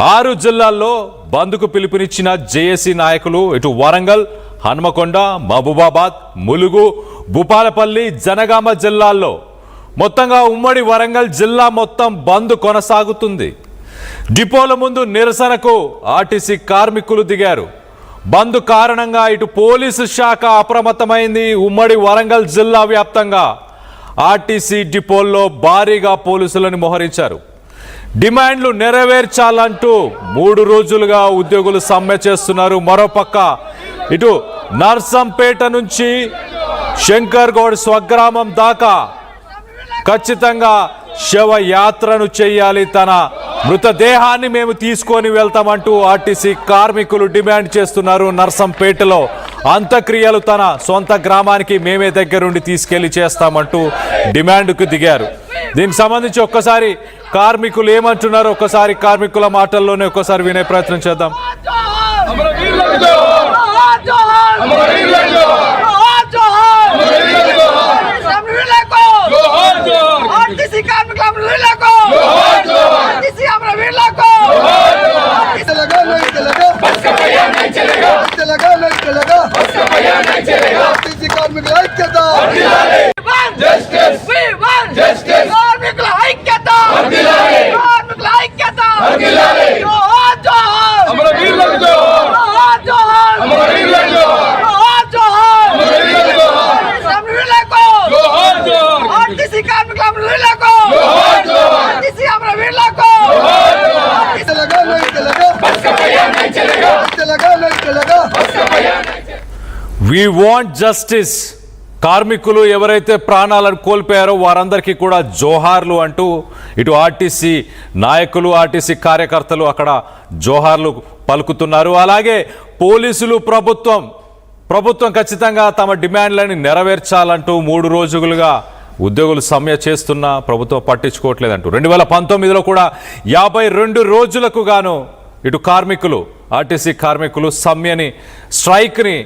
6 జిల్లాల్లో బంద్కు పిలుపునిచ్చిన జేఏసీ నాయకులు ఇటు వరంగల్, హన్మకొండ, మహబూబాబాద్, ములుగు, భూపాలపల్లి, జనగామ జిల్లాల్లో మొత్తంగా ఉమ్మడి వరంగల్ జిల్లా మొత్తం బంద్ కొనసాగుతుంది. డిపోల ముందు నిరసనకు ఆర్టీసీ కార్మికులు దిగారు. బంద్ కారణంగా ఇటు పోలీసు శాఖ అప్రమత్తమైంది. ఉమ్మడి వరంగల్ జిల్లా వ్యాప్తంగా ఆర్టీసీ డిపోల్లో భారీగా పోలీసులను మోహరించారు. డిమాండ్లు నెరవేర్చాలంటూ 3 రోజులుగా ఉద్యోగులు సమ్మె చేస్తున్నారు. మరోపక్క ఇటు నర్సంపేట నుంచి శంకర్ గౌడ్ స్వగ్రామం దాకా ఖచ్చితంగా శవయాత్రను చేయాలి, తన మృతదేహాన్ని మేము తీసుకొని వెళ్తామంటూ ఆర్టీసీ కార్మికులు డిమాండ్ చేస్తున్నారు. నర్సంపేటలో అంత్యక్రియలు తన సొంత గ్రామానికి మేమే దగ్గరుండి తీసుకెళ్లి చేస్తామంటూ డిమాండ్కు దిగారు. దీనికి సంబంధించి ఒక్కసారి కార్మికులు ఏమంటున్నారో ఒక్కసారి కార్మికుల మాటల్లోనే ఒక్కసారి వినే ప్రయత్నం చేద్దాం. We want justice. కార్మికులు ఎవరైతే ప్రాణాలను కోల్పోయారో వారందరికీ కూడా జోహార్లు అంటూ ఇటు ఆర్టీసీ నాయకులు, ఆర్టీసీ కార్యకర్తలు అక్కడ జోహార్లు పలుకుతున్నారు. అలాగే పోలీసులు, ప్రభుత్వం ఖచ్చితంగా తమ డిమాండ్లను నెరవేర్చాలంటూ 3 రోజులుగా ఉద్యోగులు సమ్మె చేస్తున్నా ప్రభుత్వం పట్టించుకోవట్లేదంటూ 2019లో కూడా 52 రోజులకు గాను ఇటు కార్మికులు, ఆర్టీసీ కార్మికులు సమ్మెని, స్ట్రైక్ని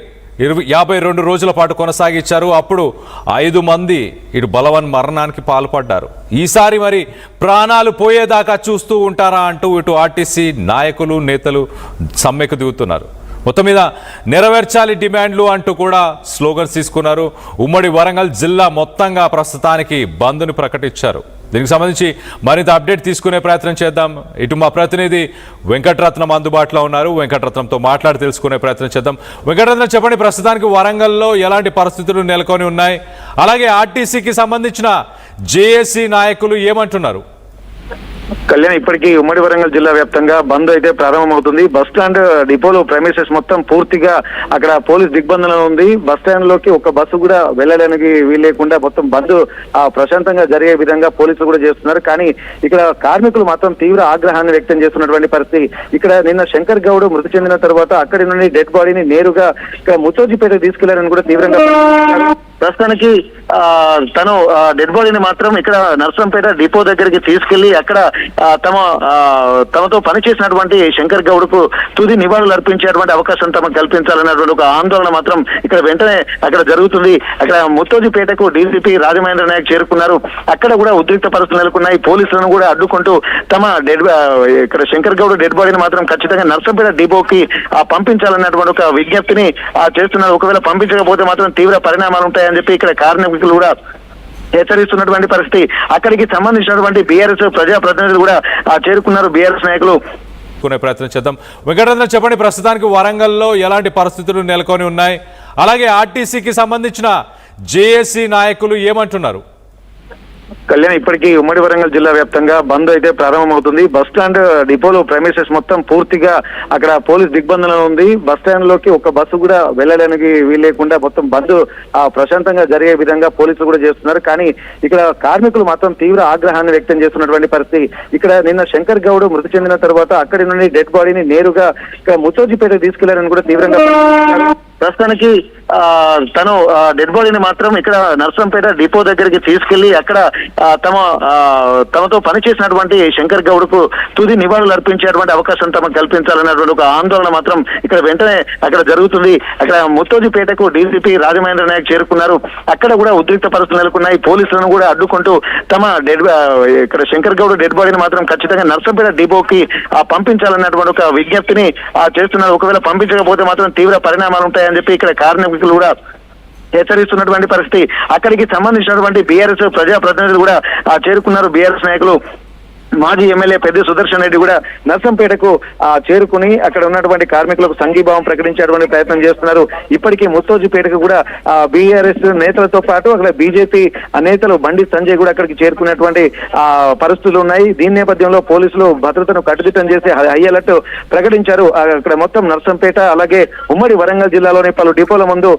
52 రోజుల పాటు కొనసాగించారు. అప్పుడు 5 మంది ఇటు బలవన్ మరణానికి పాల్పడ్డారు. ఈసారి మరి ప్రాణాలు పోయేదాకా చూస్తూ ఉంటారా అంటూ ఇటు ఆర్టీసీ నాయకులు, నేతలు సమ్మెకు దిగుతున్నారు. మొత్తం మీద నెరవేర్చాలి డిమాండ్లు అంటూ కూడా స్లోగన్స్ తీసుకున్నారు. ఉమ్మడి వరంగల్ జిల్లా మొత్తంగా ప్రస్తుతానికి బంద్ను ప్రకటించారు. దీనికి సంబంధించి మరింత అప్డేట్ తీసుకునే ప్రయత్నం చేద్దాం. ఇటు మా ప్రతినిధి వెంకటరత్నం అందుబాటులో ఉన్నారు. వెంకటరత్నంతో మాట్లాడి తెలుసుకునే ప్రయత్నం చేద్దాం. వెంకటరత్నం, చెప్పండి, ప్రస్తుతానికి వరంగల్లో ఎలాంటి పరిస్థితులు నెలకొని ఉన్నాయి? అలాగే ఆర్టీసీకి సంబంధించిన జేఏసీ నాయకులు ఏమంటున్నారు? కళ్యాణ్, ఇప్పటికీ ఉమ్మడి వరంగల్ జిల్లా వ్యాప్తంగా బంద్ అయితే ప్రారంభమవుతుంది. బస్ స్టాండ్ డిపోలో ప్రెమిసెస్ మొత్తం పూర్తిగా అక్కడ పోలీస్ దిగ్బంధనం ఉంది. బస్ స్టాండ్ లోకి ఒక బస్సు కూడా వెళ్ళడానికి వీల్లేకుండా మొత్తం బంద్ ప్రశాంతంగా జరిగే విధంగా పోలీసులు కూడా చేస్తున్నారు. కానీ ఇక్కడ కార్మికులు మాత్రం తీవ్ర ఆగ్రహాన్ని వ్యక్తం చేస్తున్నటువంటి పరిస్థితి. ఇక్కడ నిన్న శంకర్ గౌడ్ మృతి చెందిన తర్వాత అక్కడి నుండి డెడ్ బాడీని నేరుగా ఇక్కడ ముచ్చోజిపేట తీసుకెళ్లారని కూడా తీవ్రంగా ప్రస్తుతానికి తను డెడ్ బాడీని మాత్రం ఇక్కడ నర్సంపేట డిపో దగ్గరికి తీసుకెళ్లి అక్కడ తమతో పనిచేసినటువంటి శంకర్ గౌడ్ కు తుది నివాళులు అర్పించేటువంటి అవకాశం తమకు కల్పించాలన్నటువంటి ఒక ఆందోళన మాత్రం ఇక్కడ వెంటనే అక్కడ జరుగుతుంది. అక్కడ ముత్తోజిపేటకు డీజీపీ రాజమహేంద్ర నాయక్ చేరుకున్నారు. అక్కడ కూడా ఉద్రిక్త పరిస్థితులు నెలకొన్నాయి. పోలీసులను కూడా అడ్డుకుంటూ తమ ఇక్కడ శంకర్ గౌడ్ డెడ్ బాడీని మాత్రం ఖచ్చితంగా నర్సంపేట డిపోకి పంపించాలన్నటువంటి ఒక విజ్ఞప్తిని చేస్తున్నారు. ఒకవేళ పంపించకపోతే మాత్రం తీవ్ర పరిణామాలు ఉంటాయని చెప్పి ఇక్కడ కార్మికులు కూడా హెచ్చరిస్తున్నటువంటి పరిస్థితి. అక్కడికి సంబంధించినటువంటి బీఆర్ఎస్ ప్రజాప్రతినిధులు కూడా చేరుకున్నారు. బీఆర్ఎస్ నాయకులు ప్రయత్నం చేద్దాం. వెంకటరత్నం, చెప్పండి, ప్రస్తుతానికి వరంగల్లో ఎలాంటి పరిస్థితులు నెలకొని ఉన్నాయి? అలాగే ఆర్టీసీకి సంబంధించిన జేఏసీ నాయకులు ఏమంటున్నారు? కళ్యాణ్, ఇప్పటికీ ఉమ్మడి వరంగల్ జిల్లా వ్యాప్తంగా బంద్ అయితే ప్రారంభమవుతుంది. బస్ స్టాండ్ డిపోలో ప్రెమిసెస్ మొత్తం పూర్తిగా అక్కడ పోలీస్ దిగ్బంధనం ఉంది. బస్ స్టాండ్ లోకి ఒక బస్సు కూడా వెళ్ళడానికి వీల్లేకుండా మొత్తం బంద్ ప్రశాంతంగా జరిగే విధంగా పోలీసులు కూడా చేస్తున్నారు. కానీ ఇక్కడ కార్మికులు మాత్రం తీవ్ర ఆగ్రహాన్ని వ్యక్తం చేస్తున్నటువంటి పరిస్థితి. ఇక్కడ నిన్న శంకర్ గౌడ్ మృతి చెందిన తర్వాత అక్కడి నుండి డెడ్ బాడీని నేరుగా ఇక్కడ ముచ్చోజిపేట తీసుకెళ్లారని కూడా తీవ్రంగా ప్రస్తుతానికి తను డెడ్ బాడీని మాత్రం ఇక్కడ నర్సంపేట డిపో దగ్గరికి తీసుకెళ్లి అక్కడ తమతో పనిచేసినటువంటి శంకర్ గౌడ్ కు తుది నివాళులు అర్పించేటువంటి అవకాశం తమకు కల్పించాలన్నటువంటి ఒక ఆందోళన మాత్రం ఇక్కడ వెంటనే అక్కడ జరుగుతుంది. అక్కడ ముత్తోజిపేటకు డీసీపీ రాజమహేంద్ర నాయక్ చేరుకున్నారు. అక్కడ కూడా ఉద్రిక్త పరిస్థితులు నెలకొన్నాయి. పోలీసులను కూడా అడ్డుకుంటూ తమ ఇక్కడ శంకర్ గౌడ్ డెడ్ బాడీని మాత్రం ఖచ్చితంగా నర్సంపేట డిపోకి పంపించాలన్నటువంటి ఒక విజ్ఞప్తిని చేస్తున్నారు. ఒకవేళ పంపించకపోతే మాత్రం తీవ్ర పరిణామాలు ఉంటాయని చెప్పి ఇక్కడ కార్మికులు కూడా హెచ్చరిస్తున్నటువంటి పరిస్థితి. అక్కడికి సంబంధించినటువంటి బీఆర్ఎస్ ప్రజాప్రతినిధులు కూడా చేరుకున్నారు. బీఆర్ఎస్ నాయకులు మాజీ ఎమ్మెల్యే పెద్ద సుదర్శన్ రెడ్డి కూడా నర్సంపేటకు చేరుకుని అక్కడ ఉన్నటువంటి కార్మికులకు సంఘీభావం ప్రకటించేటువంటి ప్రయత్నం చేస్తున్నారు. ఇప్పటికీ ముత్తోజిపేటకు కూడా బీఆర్ఎస్ నేతలతో పాటు అక్కడ బీజేపీ నేతలు బండి సంజయ్ కూడా అక్కడికి చేరుకున్నటువంటి పరిస్థితులు ఉన్నాయి. దీని నేపథ్యంలో పోలీసులు భద్రతను కట్టుదిట్టం చేసి హై అలర్ట్ ప్రకటించారు. అక్కడ మొత్తం నర్సంపేట అలాగే ఉమ్మడి వరంగల్ జిల్లాలోని పలు డిపోల ముందు